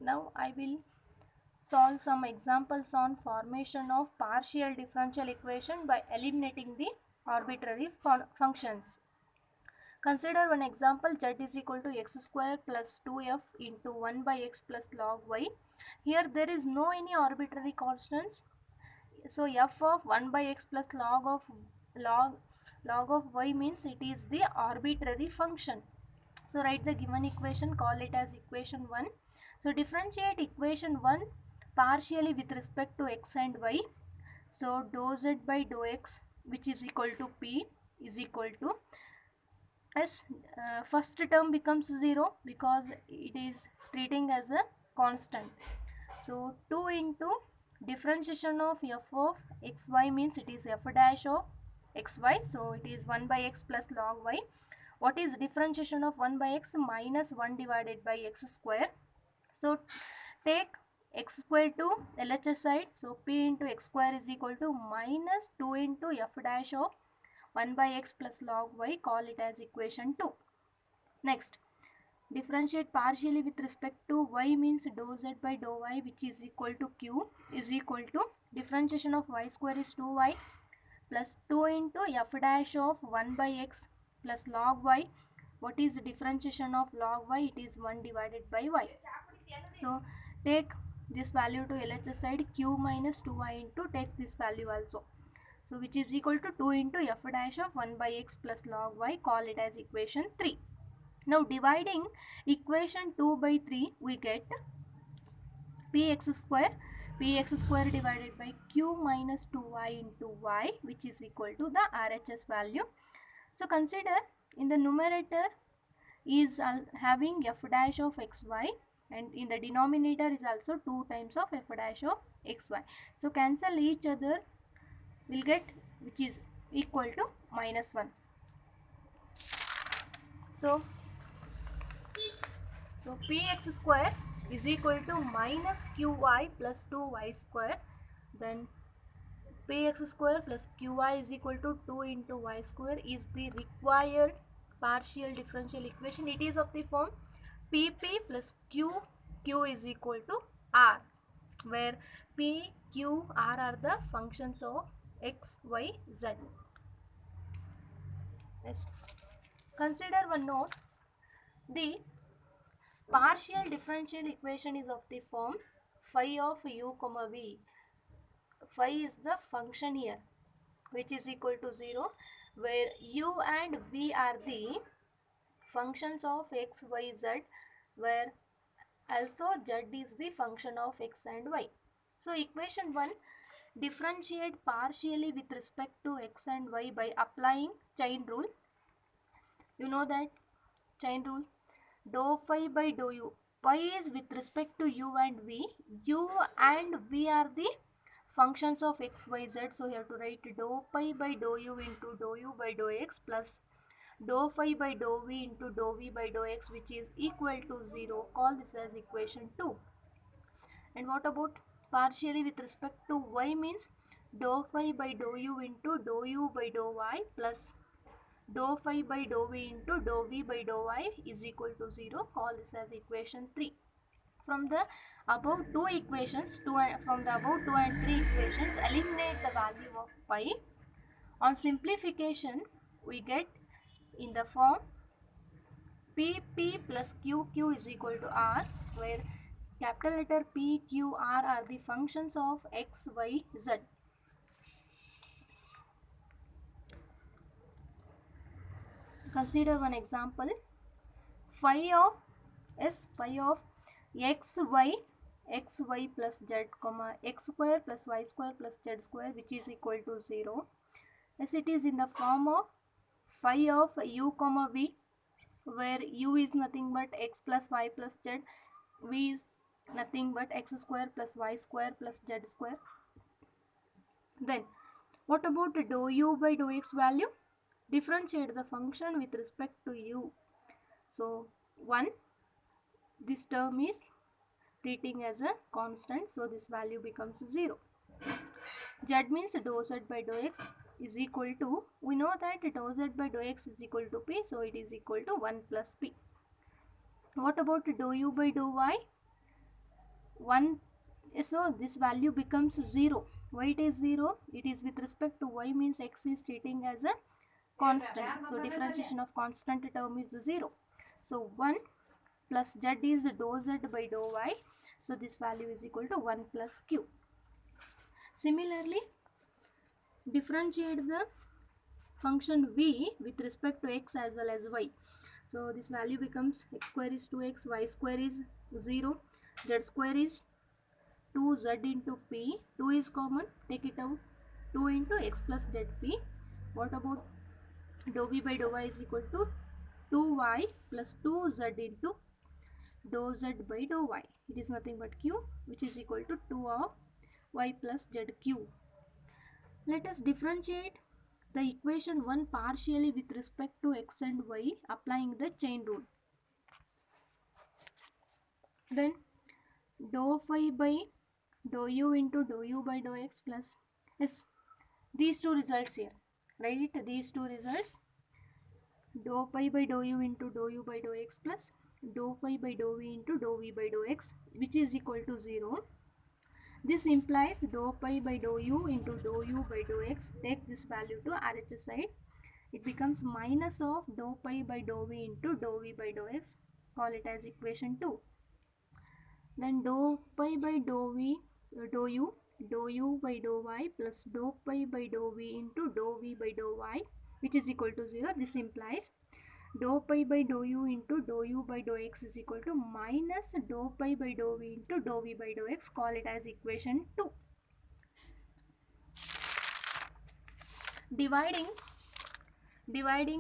Now I will solve some examples on formation of partial differential equation by eliminating the arbitrary functions. Consider one example. Z is equal to x square plus 2f into 1 by x plus log y. Here there is no any arbitrary constants. So f of 1 by x plus log of y means it is the arbitrary function. So write the given equation, call it as equation 1. So differentiate equation 1 partially with respect to x and y. So dou z by dou x, which is equal to p, is equal to as first term becomes 0 because it is treating as a constant. So 2 into differentiation of f of xy means it is f dash of xy. So it is 1 by x plus log y. What is differentiation of 1 by x? Minus 1 divided by x square. So take x square to LHS side. So p into x square is equal to minus 2 into f dash of 1 by x plus log y. Call it as equation 2. Next, differentiate partially with respect to y means dou z by dou y, which is equal to q, is equal to differentiation of y square is 2y plus 2 into f dash of 1 by x plus log y. What is the differentiation of log y? It is 1 divided by y. So take this value to LHS side, q minus 2y into take this value also. So which is equal to 2 into f dash of 1 by x plus log y. Call it as equation 3. Now dividing equation 2 by 3, we get px square divided by q minus 2y into y, which is equal to the RHS value. So consider in the numerator is having f dash of xy, and in the denominator is also 2 times of f dash of xy. So cancel each other, will get which is equal to minus 1. So px square is equal to minus qy plus 2y square. Then px square plus qy is equal to 2 into y square is the required partial differential equation. It is of the form pp plus q is equal to r, where p, q, r are the functions of x, y, z. Yes. Consider one note. The partial differential equation is of the form phi of u comma v. Phi is the function here, which is equal to 0, where u and v are the functions of x, y, z, where also z is the function of x and y. So equation 1, differentiate partially with respect to x and y by applying chain rule. You know that chain rule, dou phi by dou u. Phi is with respect to u and v. U and v are the functions of x, y, z. So you have to write dou pi by dou u into dou u by dou x plus dou phi by dou v into dou v by dou x, which is equal to 0. Call this as equation 2. And what about partially with respect to y means dou phi by dou u into dou u by dou y plus dou phi by dou v into dou v by dou y is equal to 0. Call this as equation 3. From the above two equations, from the above 2 and 3 equations, eliminate the value of pi. On simplification, we get in the form pp plus qq is equal to r, where capital letter p, q, r are the functions of x, y, z. Consider one example. Phi of x, y plus z, comma x square plus y square plus z square, which is equal to 0. As it is in the form of phi of u comma v, where u is nothing but x plus y plus z, v is nothing but x square plus y square plus z square. Then what about dou u by dou x value? Differentiate the function with respect to u. So 1, this term is treating as a constant, so this value becomes 0. Z means dou z by dou x is equal to, we know that dou z by dou x is equal to p, so it is equal to 1 plus p. What about dou u by dou y? 1, so this value becomes 0. Why it is 0? It is with respect to y, means x is treating as a constant. So differentiation of constant term is 0. So 1 plus z is dou z by dou y. So this value is equal to 1 plus q. Similarly, differentiate the function v with respect to x as well as y. So this value becomes x square is 2x, y square is 0, z square is 2z into p. 2 is common, take it out. 2 into x plus zp. What about dou v by dou y is equal to 2y plus 2z into dou z by dou y. It is nothing but q, which is equal to 2 of y plus zq. Let us differentiate the equation 1 partially with respect to x and y, applying the chain rule. Then dou phi by dou u into dou u by dou x plus, yes, these two results here, right? These two results, dou phi by dou u into dou u by dou x plus dou phi by dou v into dou v by dou x, which is equal to 0. This implies dou pi by dou u into dou u by dou x. Take this value to RHS side. It becomes minus of dou pi by dou v into dou v by dou x. Call it as equation 2. Then dou pi by dou v, dou u by dou y plus dou pi by dou v into dou v by dou y, which is equal to 0. This implies dou pi by dou u into dou u by dou x is equal to minus dou pi by dou v into dou v by dou x. Call it as equation 2. Dividing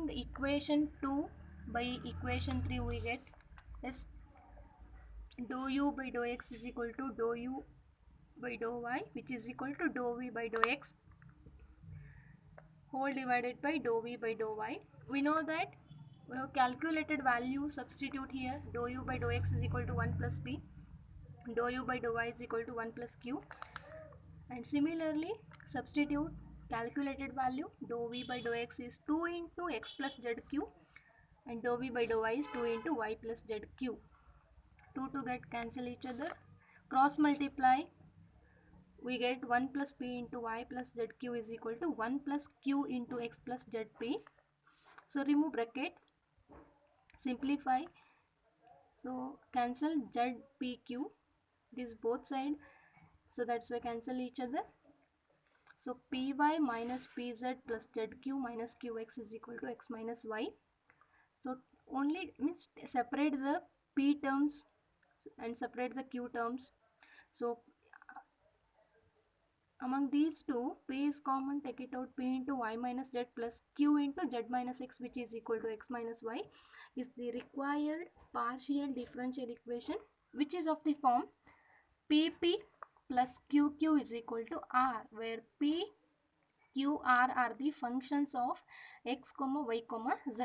equation 2 by equation 3, we get, yes, dou u by dou x is equal to dou u by dou y, which is equal to dou v by dou x whole divided by dou v by dou y. We know that we have calculated value, substitute here. Dou u by dou x is equal to 1 plus p, dou u by dou y is equal to 1 plus q, and similarly substitute calculated value. Dou v by dou x is 2 into x plus zq, and dou v by dou y is 2 into y plus zq. 2 to get cancel each other, cross multiply, we get 1 plus p into y plus zq is equal to 1 plus q into x plus zp. So remove bracket, simplify, so cancel zpq, it is both side, so that's why cancel each other. So py minus pz plus zq minus qx is equal to x minus y. So only means separate the p terms and separate the q terms. So among these two, p is common, take it out. P into y minus z plus q into z minus x, which is equal to x minus y, is the required partial differential equation, which is of the form pp plus qq is equal to r, where p, q, r are the functions of x, y, z.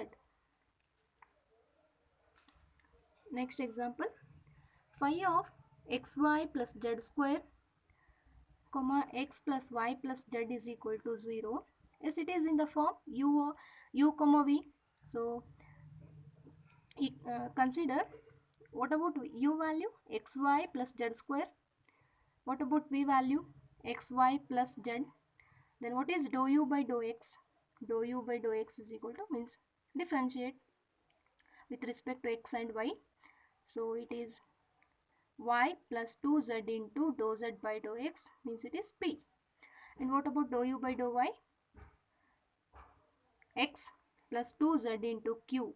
Next example, phi of xy plus z square comma x plus y plus z is equal to 0. Yes, it is in the form u comma v. So consider, what about u value? Xy plus z square. What about v value? Xy plus z. Then what is dou u by dou x? Dou u by dou x is equal to, means differentiate with respect to x and y. So it is y plus 2z into dou z by dou x, means it is p. And what about dou u by dou y? X plus 2z into q.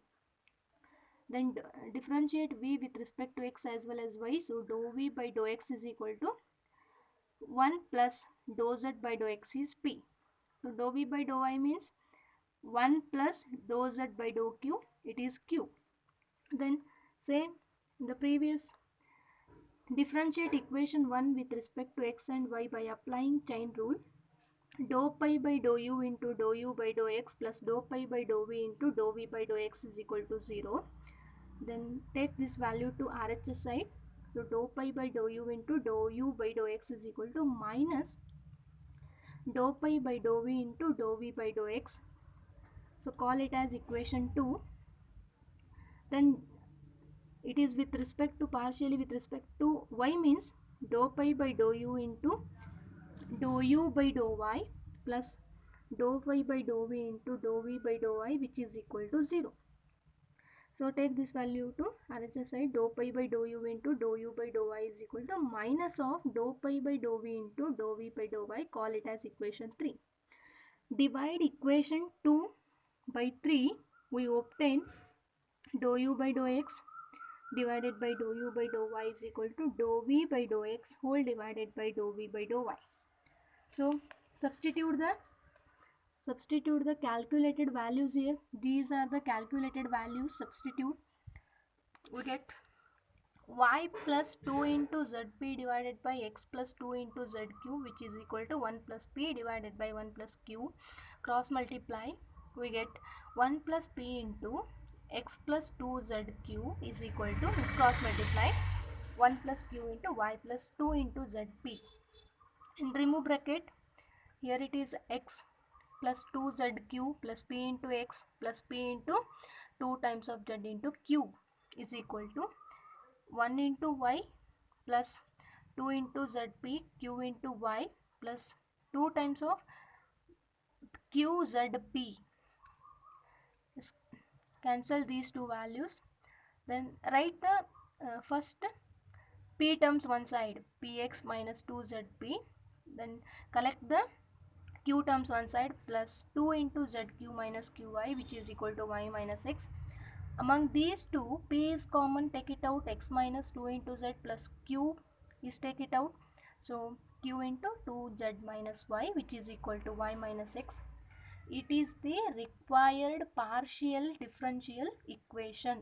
Then differentiate v with respect to x as well as y. So dou v by dou x is equal to 1 plus dou z by dou x is p. So dou v by dou y means 1 plus dou z by dou q, it is q. Then same in the previous, differentiate equation 1 with respect to x and y by applying chain rule. Dou pi by dou u into dou u by dou x plus dou pi by dou v into dou v by dou x is equal to 0. Then take this value to RHS side. So dou pi by dou u into dou u by dou x is equal to minus dou pi by dou v into dou v by dou x. So call it as equation 2. Then it is with respect to, partially with respect to y, means dou pi by dou u into dou u by dou y plus dou phi by dou v into dou v by dou I, which is equal to 0. So take this value to RHS side. Dou pi by dou u into dou u by dou y is equal to minus of dou pi by dou v into dou v by dou y. Call it as equation 3. Divide equation 2 by 3. We obtain dou u by dou x divided by dou u by dou y is equal to dou v by dou x whole divided by dou v by dou y. So substitute the calculated values here. These are the calculated values. Substitute. We get y plus 2 into zp divided by x plus 2 into zq, which is equal to 1 plus p divided by 1 plus q. Cross multiply. We get 1 plus p into x plus 2 zq is equal to, let's cross multiply, 1 plus q into y plus 2 into zp. And remove bracket. Here it is x plus 2zq plus p into x plus p into 2 times of z into q is equal to 1 into y plus 2 into zp q into y plus 2 times of qzp. Cancel these two values. Then write the first p terms one side, px minus 2zp. Then collect the q terms one side, plus 2 into zq minus qy, which is equal to y minus x. Among these two, p is common, take it out. X minus 2 into z plus q is take it out. So q into 2z minus y, which is equal to y minus x. It is the required partial differential equation.